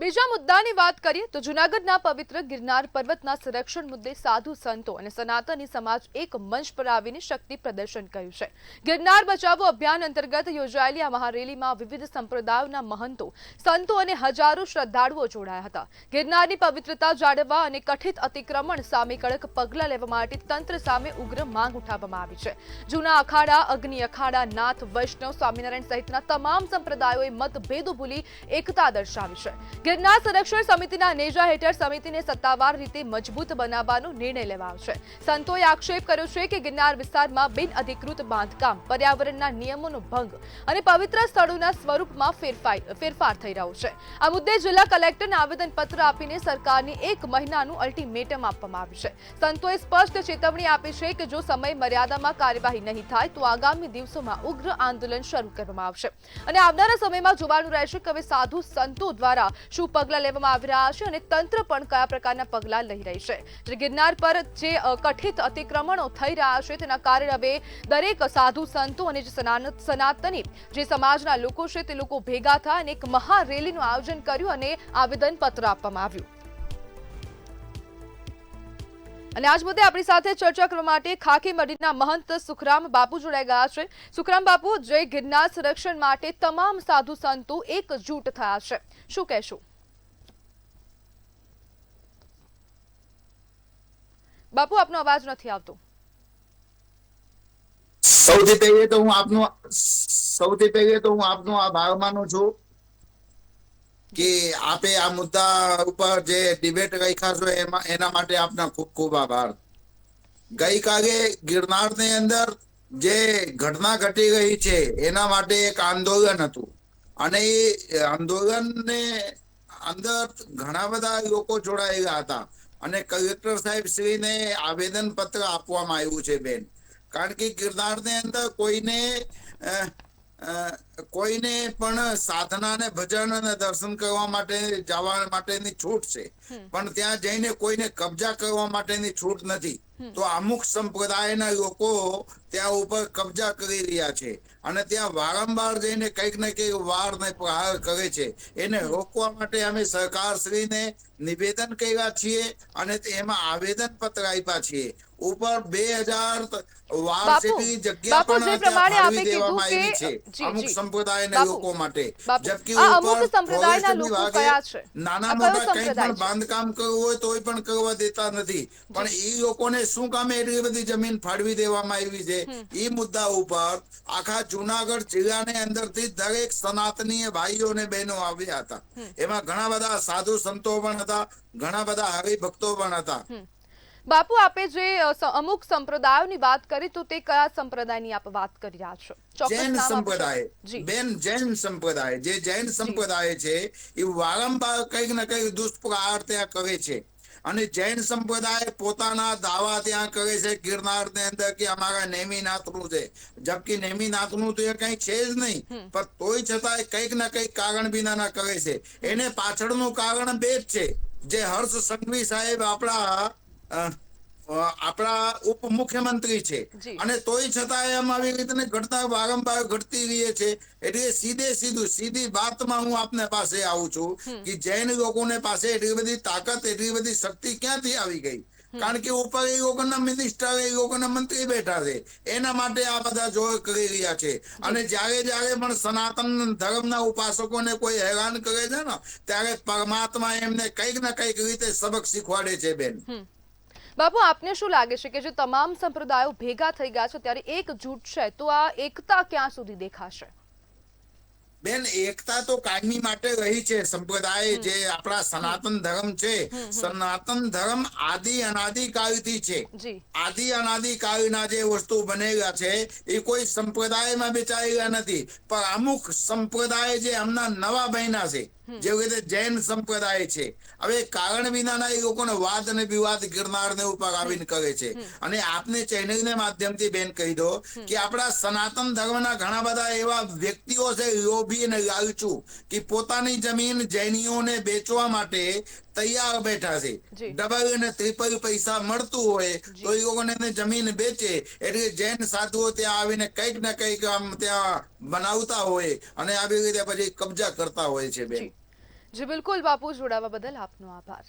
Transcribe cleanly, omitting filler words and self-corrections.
બીજા મુદ્દાની વાત કરીએ તો જૂનાગઢના પવિત્ર ગિરનાર પર્વતના સંરક્ષણ મુદ્દે સાધુ સંતો અને સનાતની સમાજ એક મંચ પર આવીને શક્તિ પ્રદર્શન કર્યું છે। ગિરનાર બચાવો અભિયાન અંતર્ગત યોજાયેલી આ મહારેલીમાં વિવિધ સંપ્રદાયોના મહંતો, સંતો અને હજારો શ્રદ્ધાળુઓ જોડાયા હતા। ગિરનારની પવિત્રતા જાળવવા અને કથિત અતિક્રમણ સામે કડક પગલાં લેવા માટે તંત્ર સામે ઉગ્ર માંગ ઉઠાવવામાં આવી છે। જૂના અખાડા, અગ્નિ અખાડા, નાથ, વૈષ્ણવ, સ્વામિનારાયણ સહિતના તમામ સંપ્રદાયોએ મતભેદો ભૂલી એકતા દર્શાવી છે। ગિરનાર સંરક્ષણ સમિતિના નેજા હેઠળ સમિતિને સત્તાવાર રીતે મજબૂત બનાવવાનો નિર્ણય લેવાયો છે। સંતોએ આક્ષેપ કર્યો છે કે ગિરનાર વિસ્તારમાં બિનઅધિકૃત બાંધકામ, પર્યાવરણના નિયમોનો ભંગ અને પવિત્ર સ્થળોના સ્વરૂપમાં ફેરફાર થઈ રહ્યો છે। આ મુદ્દે જિલ્લા કલેક્ટરને આવેદનપત્ર આપીને સરકારને 1 મહિનાનું અલ્ટિમેટમ આપવામાં આવ્યું છે। સંતોએ સ્પષ્ટ ચેતવણી આપી છે કે જો સમય મર્યાદામાં કાર્યવાહી નહીં થાય તો આગામી દિવસોમાં ઉગ્ર આંદોલન શરૂ કરવામાં આવશે અને આવનારા સમયમાં જોવાનું રહેશે કે હવે સાધુ સંતો દ્વારા શું પગલાં લેવામાં આવી રહ્યા છે અને તંત્ર પણ કયા પ્રકારના પગલાં લઈ રહી છે। ગિરનાર પર જે કથિત અતિક્રમણો થઈ રહ્યા છે તેના કારણે હવે દરેક સાધુ સંતો અને સનાતની જે સમાજના લોકો છે તે લોકો ભેગા થયા અને એક મહારેલીનું આયોજન કર્યું અને આવેદનપત્ર આપવામાં આવ્યું। અને આજ મુદ્દે આપણી સાથે ચર્ચા કરવા માટે ખાકી મઢીના મહંત સુખરામ બાપુ જોડાઈ ગયા છે। સુખરામ બાપુ, જય ગિરનાર સંરક્ષણ માટે તમામ સાધુ સંતો એકજૂટ થયા છે, શું કહેશો? બાપુ, આપનો અવાજ નથી આવતો। સૌથી પહેલે તો હું આપનો આભાર માનું છું કે આપે આ મુદ્દા ઉપર જે ડિબેટ રાખ્યા છો એના માટે આપના ખૂબ ખૂબ આભાર। ગઈકાલે ગિરનારની અંદર જે ઘટના ઘટી રહી છે એના માટે એક આંદોલન હતું અને એ આંદોલનને અંદર ઘણા બધા લોકો જોડાયેલા હતા અને કલેક્ટર સાહેબ શ્રીને આવેદન પત્ર આપવામાં આવ્યું છે બેન, કારણ કે ગિરનારની અંદર કોઈને પણ સાધના ને ભજન અને દર્શન કરવા માટે જવા માટેની છૂટ છે, પણ ત્યાં જઈને કોઈને કબજા કરવા માટેની છૂટ નથી। તો અમુક સંપ્રદાયના લોકો ત્યાં ઉપર કબજા કરી રહ્યા છે અને ત્યાં વારંવાર જઈને કંઈક ને કંઈક વાર ને પ્રહાર કરે છે। એને રોકવા માટે અમે સરકાર શ્રીને નિવેદન કર્યા છીએ અને એમાં આવેદન પત્ર આપ્યા છીએ। ઉપર 2000 વાર જેટલી જગ્યા પણ ત્યાં ફાળવી દેવામાં આવી છે અમુક સંપ્રદાયના લોકો માટે, જબકી ઉપર ફોરેસ્ટ વિભાગે નાના મોટા કંઈ પણ બાંધકામ કરવું હોય તોય પણ કરવા દેતા નથી, પણ એ લોકોને શું કામે એટલી બધી જમીન ફાળવી દેવામાં આવી છે એ મુદ્દા ઉપર આખા જુનાગઢ જિલ્લાની અંદરથી દરેક સનાતનીય ભાઈઓ અને બહેનો આવ્યા હતા। એમાં ઘણા બધા સાધુ સંતો પણ હતા, ઘણા બધા હરિભક્તો પણ હતા। બાપુ, આપે જે અમુક સંપ્રદાયોની વાત કરી તો તે કયા સંપ્રદાયની આપ વાત કરી રહ્યા છો? જૈન સંપ્રદાય બેન, જૈન સંપ્રદાય, જે જૈન સંપ્રદાય છે એ વારંવાર કંઈક ને કંઈક દુષ્પ્રહાર ત્યાં કરે છે અને જૈન સંપ્રદાય પોતાના દાવા ત્યાં કરે છે ગિરનાર ની અંદર કે અમારા નેમિનાથનું છે, જબકી નેમિનાથનું તો એ કઈ છે જ નહીં, પણ તોય છતાં કંઈક ના કંઈક કારણ વિનાના કરે છે। એને પાછળનું કારણ બે જ છે, જે હર્ષ સંઘવી સાહેબ આપણા ઉપમુખ્યમંત્રી છે અને તોય છતાં એમ આવી રીતે ઘટના વારંવાર ઘટતી રહી છે। એટલે સીધી વાતમાં હું આપને પાસે આવું છું કે જૈન લોકોને પાસે એટલી બધી તાકાત, એટલી બધી શક્તિ ક્યાંથી આવી ગઈ? કારણ કે ઉપર એ લોકોના મિનિસ્ટર, એ લોકોના મંત્રી બેઠા છે, એના માટે આ બધા જોર કરી રહ્યા છે। અને જ્યારે પણ સનાતન ધર્મના ઉપાસકોને કોઈ હેરાન કરે છે ને ત્યારે પરમાત્મા એમને કંઈક ના કંઈક રીતે સબક શીખવાડે છે બેન। બાપુ, આપને શું લાગે છે કે જે તમામ સંપ્રદાયો ભેગા થઈ ગયા છે ત્યારે એકજૂટ છે, તો આ એકતા ક્યાં સુધી દેખાશે? બેન, એકતા તો કાયમી માટે રહી છે। સંપ્રદાય જે આપણા સનાતન ધર્મ છે, સનાતન ધર્મ આદિ અનાદિકાળથી છે। આદિ અનાદિકાળના જે વસ્તુ બનેલા છે એ કોઈ સંપ્રદાયમાં બેચાયેલા નથી, પણ અમુક સંપ્રદાય જે હમણાં નવા બન્યા છે, જેવી રીતે જૈન સંપ્રદાય છે, હવે કારણ વિનાના એ લોકોને વાદ અને વિવાદ ગિરનાર ને ઉપર આવીને કરે છે। અને આપને ચેનલના માધ્યમથી બેન કહી દો કે આપણા સનાતન ધર્મના ઘણા બધા એવા વ્યક્તિઓ છે લોભી અને લાલચુ કે પોતાની જમીન જૈનીઓને બેચવા માટે તૈયાર બેઠા છે। ડબલ અને ટ્રિપલ પૈસા મળતું હોય તો એ લોકોને જમીન બેચે એટલે જૈન સાધુઓ ત્યાં આવીને કંઈક ને કંઈક આમ ત્યાં બનાવતા હોય અને આવી રીતે પછી કબજા કરતા હોય છે બેન। જી બિલકુલ બાપુ, જોડાવા બદલ આપનો આભાર.